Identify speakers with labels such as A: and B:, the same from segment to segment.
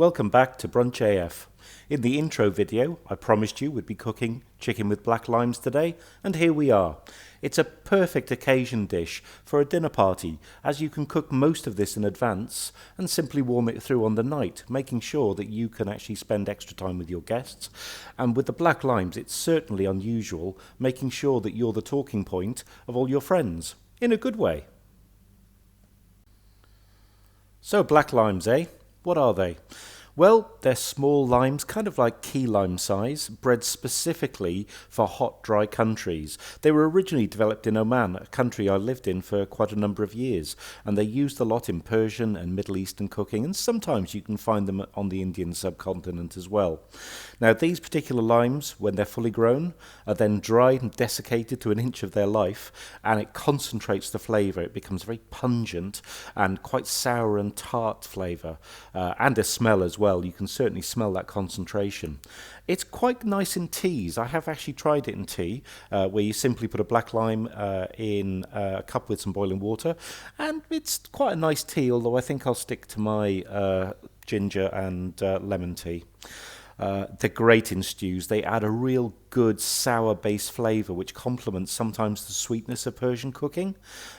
A: Welcome back to Brunch AF. In the intro video, I promised you we'd be cooking chicken with black limes today, and here we are. It's a perfect occasion dish for a dinner party, as you can cook most of this in advance and simply warm it through on the night, making sure that you can actually spend extra time with your guests. And with the black limes, it's certainly unusual, making sure that you're the talking point of all your friends, in a good way. So black limes, eh? What are they? Well, they're small limes, kind of like key lime size, bred specifically for hot, dry countries. They were originally developed in Oman, a country I lived in for quite a number of years, and they're used a lot in Persian and Middle Eastern cooking, and sometimes you can find them on the Indian subcontinent as well. Now, these particular limes, when they're fully grown, are then dried and desiccated to an inch of their life, and it concentrates the flavour. It becomes very pungent and quite sour and tart flavour, and a smell as well. You can certainly smell that concentration. It's quite nice in teas. I have actually tried it in tea, where you simply put a black lime in a cup with some boiling water, and it's quite a nice tea, although I think I'll stick to my ginger and lemon tea. They're great in stews. They add a real good sour base flavour which complements sometimes the sweetness of Persian cooking,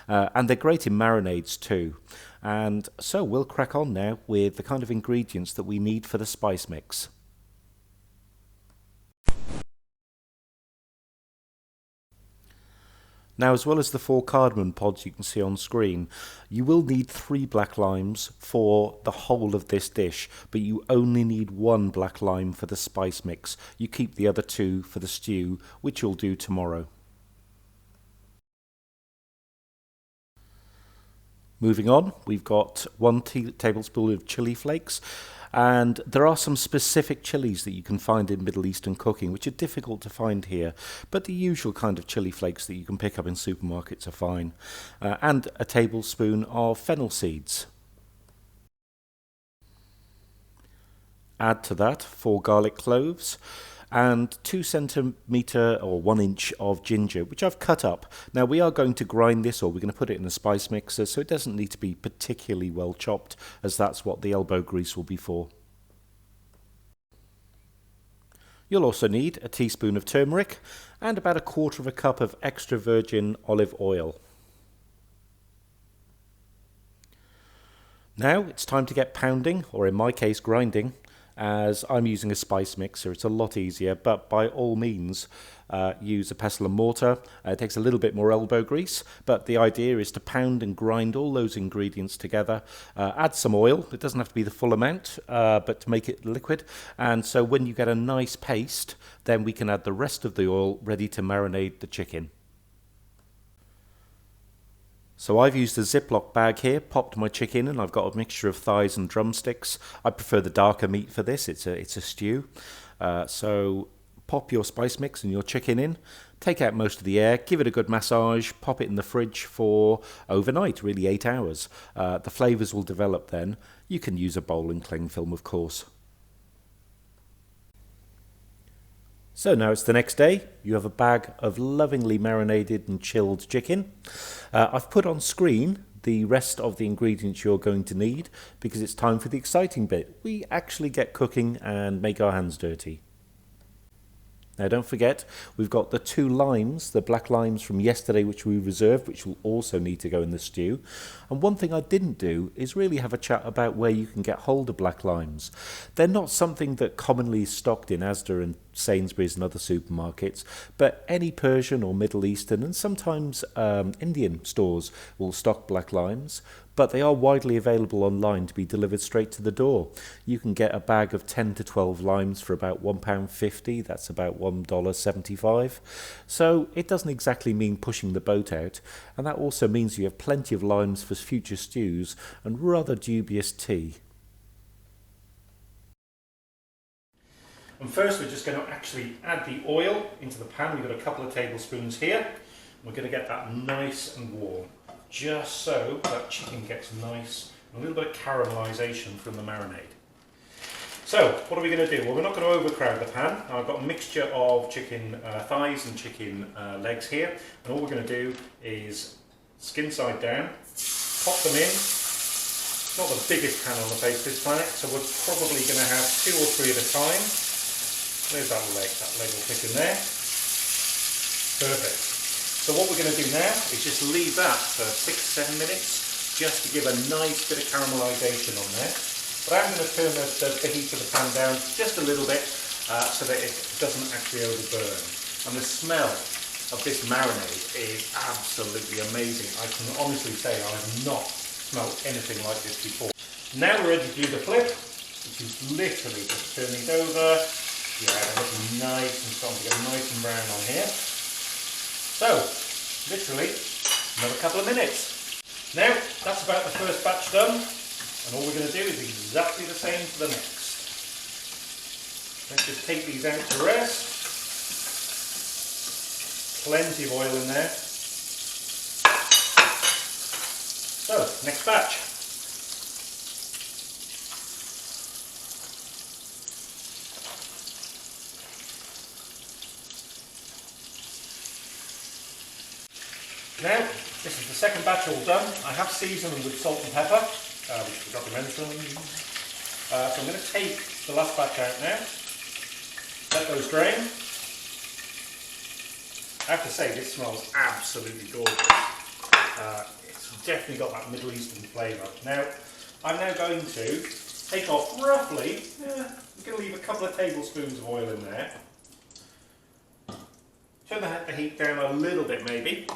A: and they're great in marinades too. And so we'll crack on now with the kind of ingredients that we need for the spice mix. Now, as well as the 4 cardamom pods you can see on screen, you will need 3 black limes for the whole of this dish, but you only need 1 black lime for the spice mix. You keep the other 2 for the stew, which you'll do tomorrow. Moving on, we've got 1 tablespoon of chili flakes, and there are some specific chilies that you can find in Middle Eastern cooking which are difficult to find here, but the usual kind of chili flakes that you can pick up in supermarkets are fine, and a tablespoon of fennel seeds. Add to that 4 garlic cloves and 2 centimetre or 1 inch of ginger, which I've cut up. Now, we are going to grind this, or we're going to put it in a spice mixer, so it doesn't need to be particularly well chopped, as that's what the elbow grease will be for. You'll also need a teaspoon of turmeric and about 1/4 cup of extra virgin olive oil. Now it's time to get pounding, or in my case grinding, as I'm using a spice mixer. It's a lot easier, but by all means use a pestle and mortar. It takes a little bit more elbow grease, but the idea is to pound and grind all those ingredients together. Add some oil. It doesn't have to be the full amount, but to make it liquid. And so when you get a nice paste, then we can add the rest of the oil ready to marinate the chicken. So I've used a Ziploc bag here, popped my chicken in. I've got a mixture of thighs and drumsticks. I prefer the darker meat for this. It's a stew. So pop your spice mix and your chicken in. Take out most of the air. Give it a good massage. Pop it in the fridge for overnight, really 8 hours. The flavours will develop then. You can use a bowl and cling film, of course. So now it's the next day. You have a bag of lovingly marinated and chilled chicken. I've put on screen the rest of the ingredients you're going to need because it's time for the exciting bit. We actually get cooking and make our hands dirty. Now don't forget, we've got the 2 limes, the black limes from yesterday which we reserved, which will also need to go in the stew. And one thing I didn't do is really have a chat about where you can get hold of black limes. They're not something that commonly is stocked in Asda and Sainsbury's and other supermarkets, but any Persian or Middle Eastern and sometimes Indian stores will stock black limes, but they are widely available online to be delivered straight to the door. You can get a bag of 10 to 12 limes for about £1.50, that's about $1.75. So it doesn't exactly mean pushing the boat out, and that also means you have plenty of limes for future stews and rather dubious tea. And first we're just going to actually add the oil into the pan. We've got a couple of tablespoons here. We're going to get that nice and warm, just so that chicken gets nice and a little bit of caramelisation from the marinade. So what are we going to do? Well, we're not going to overcrowd the pan. I've got a mixture of chicken thighs and chicken legs here, and all we're going to do is skin side down, pop them in, Not the biggest pan on the face of this planet, so we're probably going to have 2 or 3 at a time. There's that leg will fit in there. Perfect. So what we're going to do now is just leave that for 6-7 minutes, just to give a nice bit of caramelisation on there. But I'm going to turn the heat of the pan down just a little bit so that it doesn't actually overburn. And the smell of this marinade is absolutely amazing. I can honestly say I have not smelled anything like this before. Now we're ready to do the flip, which is literally just turning it over. Yeah, they're looking nice and starting to get nice and brown on here. So, literally, another couple of minutes. Now, that's about the first batch done, and all we're going to do is exactly the same for the next. Let's just take these out to rest. Plenty of oil in there. So, next batch. Now, this is the second batch all done. I have seasoned them with salt and pepper, which I forgot to mention. So I'm going to take the last batch out now, let those drain. I have to say, this smells absolutely gorgeous. It's definitely got that Middle Eastern flavour. Now, I'm now going to take off roughly, I'm going to leave a couple of tablespoons of oil in there. Turn the heat down a little bit maybe.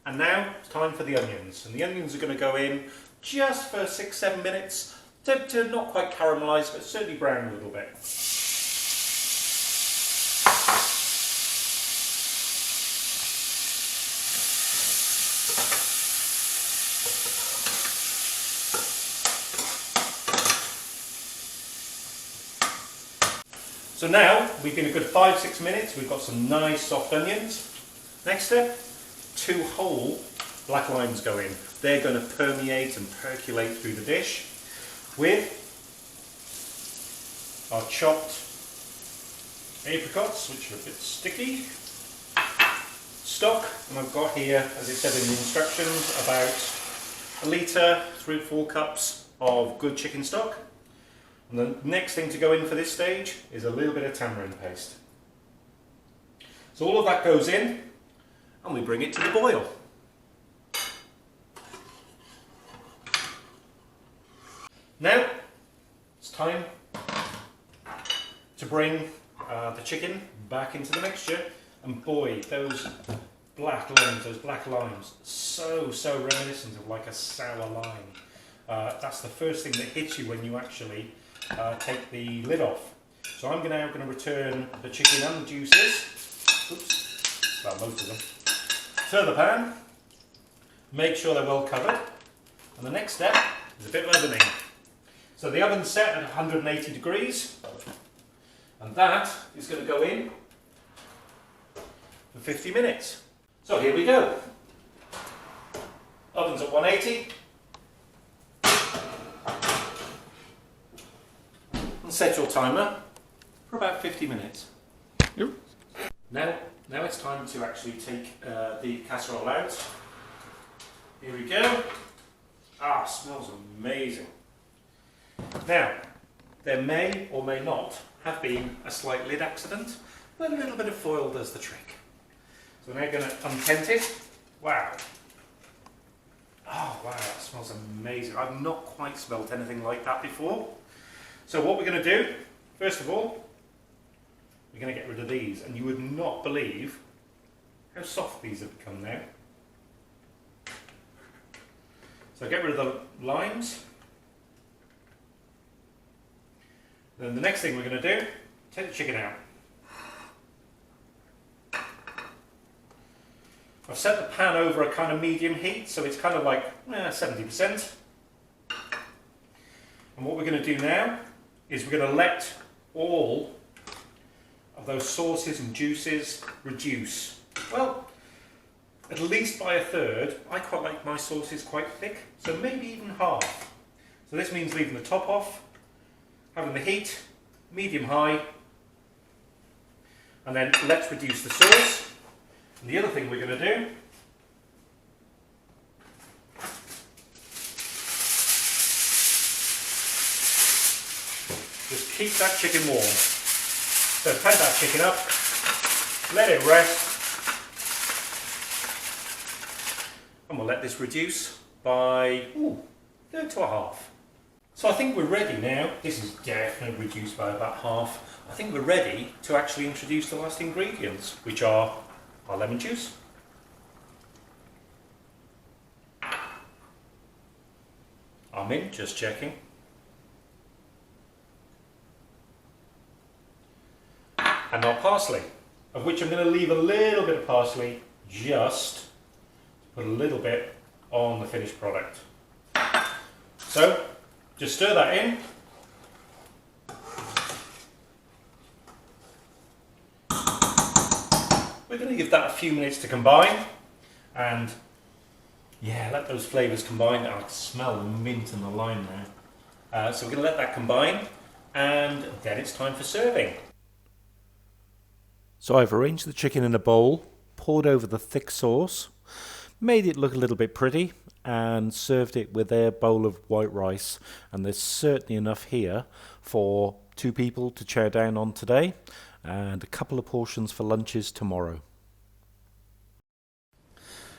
A: And now it's time for the onions. And the onions are going to go in just for 6-7 minutes to not quite caramelise, but certainly brown a little bit. So now we've been a good 5-6 minutes. We've got some nice soft onions. Next step. 2 whole black limes go in. They're going to permeate and percolate through the dish with our chopped apricots, which are a bit sticky, stock, and I've got here, as it said in the instructions, about 1 litre, 3 or 4 cups of good chicken stock. And the next thing to go in for this stage is a little bit of tamarind paste. So all of that goes in, and we bring it to the boil. Now it's time to bring the chicken back into the mixture, and boy, those black limes, so reminiscent of like a sour lime. That's the first thing that hits you when you actually take the lid off. So I'm now going to return the chicken and the juices. Oops, well, most of them. Turn the pan, make sure they're well covered, and the next step is a bit of ovening. So the oven's set at 180 degrees, and that is going to go in for 50 minutes. So here we go. Oven's at 180, and set your timer for about 50 minutes. Yep. Now it's time to actually take the casserole out. Here we go. Ah, smells amazing. Now, there may or may not have been a slight lid accident, but a little bit of foil does the trick. So we're now going to untent it. Wow. Oh wow, that smells amazing. I've not quite smelled anything like that before. So what we're going to do, first of all, we're going to get rid of these, and you would not believe how soft these have become now. So get rid of the limes. Then the next thing we're going to do, take the chicken out. I've set the pan over a kind of medium heat, so it's kind of like 70%. And what we're going to do now is we're going to let all of those sauces and juices reduce. Well, at least by 1/3. I quite like my sauces quite thick, so maybe even half. So this means leaving the top off, having the heat medium-high, and then let's reduce the sauce. And the other thing we're going to do . keep that chicken warm. So take that chicken up, let it rest, and we'll let this reduce by third to a half. So I think we're ready now. This is definitely reduced by about half. I think we're ready to actually introduce the last ingredients, which are our lemon juice, our mint, just checking, and our parsley, of which I'm going to leave a little bit of parsley just to put a little bit on the finished product. So just stir that in. We're going to give that a few minutes to combine, and yeah, let those flavours combine. I can smell the mint and the lime now. So we're going to let that combine, and then it's time for serving. So I've arranged the chicken in a bowl, poured over the thick sauce, made it look a little bit pretty, and served it with a bowl of white rice. And there's certainly enough here for 2 people to chow down on today, and a couple of portions for lunches tomorrow.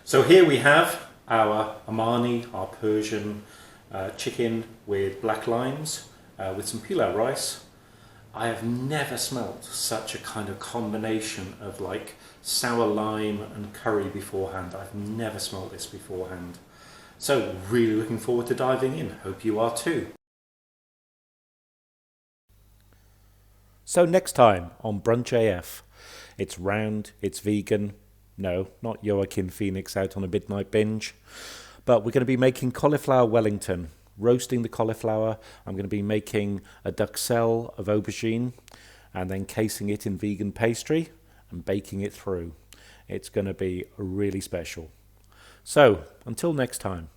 A: So here we have our Omani, our Persian chicken with black limes, with some pilau rice. I have never smelt such a kind of combination of like sour lime and curry beforehand. I've never smelt this beforehand. So really looking forward to diving in. Hope you are too. So next time on Brunch AF, it's round, it's vegan. No, not Joaquin Phoenix out on a midnight binge. But we're going to be making cauliflower Wellington, roasting the cauliflower. I'm going to be making a duxelle of aubergine and then casing it in vegan pastry and baking it through. It's going to be really special. So, until next time.